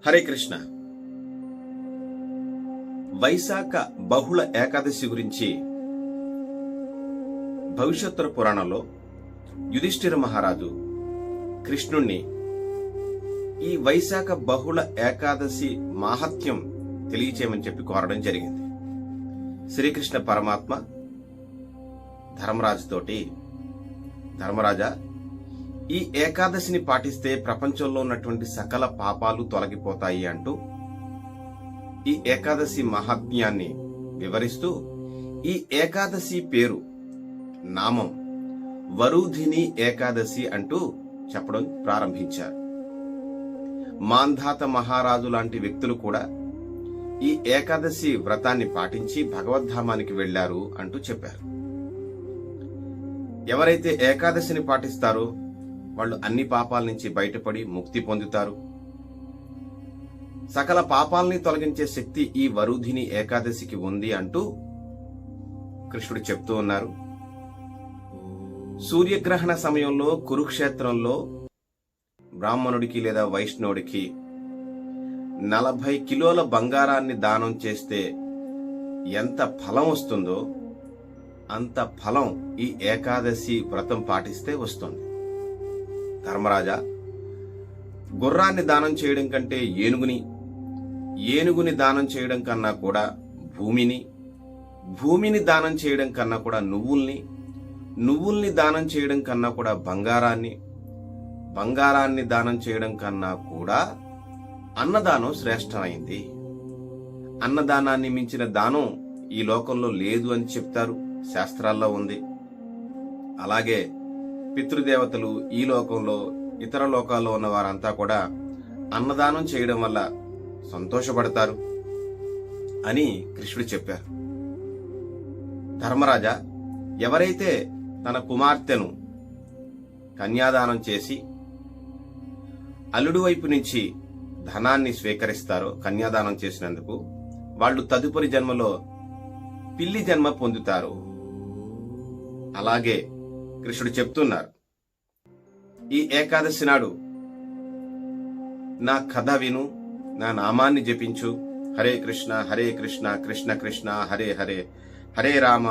హరే కృష్ణ. వైశాఖ బహుళ ఏకాదశి గురించి భవిష్యోత్తర పురాణంలో యుధిష్ఠిర మహారాజు కృష్ణుణ్ణి ఈ వైశాఖ బహుళ ఏకాదశి మాహాత్మ్యం తెలియచేయమని చెప్పి కోరడం జరిగింది. శ్రీకృష్ణ పరమాత్మ ధర్మరాజుతోటి, ధర్మరాజా, ఈ ఏకాదశిని పాటిస్తే ప్రపంచంలో ఉన్నటువంటి సకల పాపాలు తొలగిపోతాయి అంటూ ఈ ఏకాదశి మహాత్మ్యాన్ని వివరిస్తూ ఈ ఏకాదశి పేరు, నామం వరుధిని ఏకాదశి అంటూ చెప్పడం ప్రారంభించారు. మాంధాత మహారాజు లాంటి వ్యక్తులు కూడా ఈ ఏకాదశి వ్రతాన్ని పాటించి భగవద్ధామానికి వెళ్లారు అంటూ చెప్పారు. ఎవరైతే ఏకాదశిని పాటిస్తారో వాళ్ళు అన్ని పాపాల నుంచి బయటపడి ముక్తి పొందుతారు. సకల పాపాలని తొలగించే శక్తి ఈ వరుధిని ఏకాదశికి ఉంది అంటూ కృష్ణుడు చెప్తూ ఉన్నారు. సూర్యగ్రహణ సమయంలో కురుక్షేత్రంలో బ్రాహ్మణుడికి లేదా వైష్ణవుడికి 40 కిలోల బంగారాన్ని దానం చేస్తే ఎంత ఫలం వస్తుందో అంత ఫలం ఈ ఏకాదశి వ్రతం పాటిస్తే వస్తుంది. ధర్మరాజా, గుర్రాన్ని దానం చేయడం కంటే ఏనుగుని దానం చేయడం కన్నా కూడా భూమిని దానం చేయడం కన్నా కూడా నువ్వుల్ని దానం చేయడం కన్నా కూడా బంగారాన్ని దానం చేయడం కన్నా కూడా అన్నదానం శ్రేష్టమైంది. అన్నదానాన్ని మించిన దానం ఈ లోకంలో లేదు అని చెప్తారు, శాస్త్రాల్లో ఉంది. అలాగే పితృదేవతలు ఈ లోకంలో, ఇతర లోకాల్లో ఉన్న వారంతా కూడా అన్నదానం చేయడం వల్ల సంతోషపడతారు అని కృష్ణుడు చెప్పారు. ధర్మరాజా, ఎవరైతే తన కుమార్తెను కన్యాదానం చేసి అల్లుడు వైపు నుంచి ధనాన్ని స్వీకరిస్తారో కన్యాదానం చేసినందుకు, వాళ్ళు తదుపరి జన్మలో పిల్లి జన్మ పొందుతారు. అలాగే కృష్ణుడు చెప్తున్నారు, ఈ ఏకాదశి నాడు నా కథ విను, నా నామాన్ని జపించు. హరే కృష్ణ కృష్ణ కృష్ణ హరే హరే, హరే రామ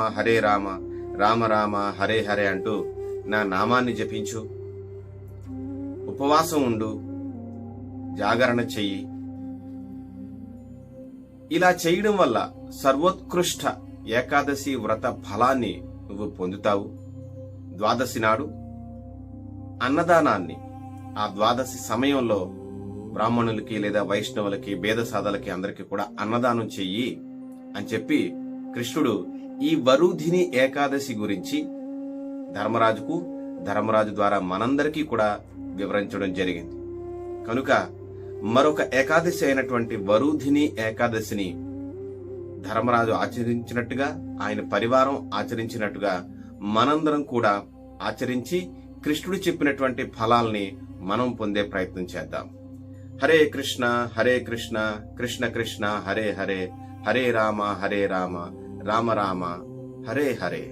రామ రామ హరే హరే అంటూ నా నామాన్ని జపించు. ఉపవాసం ఉండు, జాగరణ చెయ్యి. ఇలా చేయడం వల్ల సర్వోత్కృష్ట ఏకాదశి వ్రత ఫలాన్ని నువ్వు పొందుతావు. ద్వాదశి నాడు అన్నదానాన్ని, ఆ ద్వాదశి సమయంలో బ్రాహ్మణులకి లేదా వైష్ణవులకి, భేదసాధలకి అందరికీ కూడా అన్నదానం చెయ్యి అని చెప్పి కృష్ణుడు ఈ వరుధిని ఏకాదశి గురించి ధర్మరాజు ద్వారా మనందరికీ కూడా వివరించడం జరిగింది. కనుక మరొక ఏకాదశి అయినటువంటి వరుధిని ఏకాదశిని ధర్మరాజు ఆచరించినట్టుగా, ఆయన పరివారం ఆచరించినట్టుగా మనందరం కూడా ఆచరించి కృష్ణుడు చెప్పినటువంటి ఫలాల్ని మనం పొందే ప్రయత్నం చేద్దాం. హరే కృష్ణ కృష్ణ కృష్ణ హరే హరే, హరే రామ రామ రామ హరే హరే.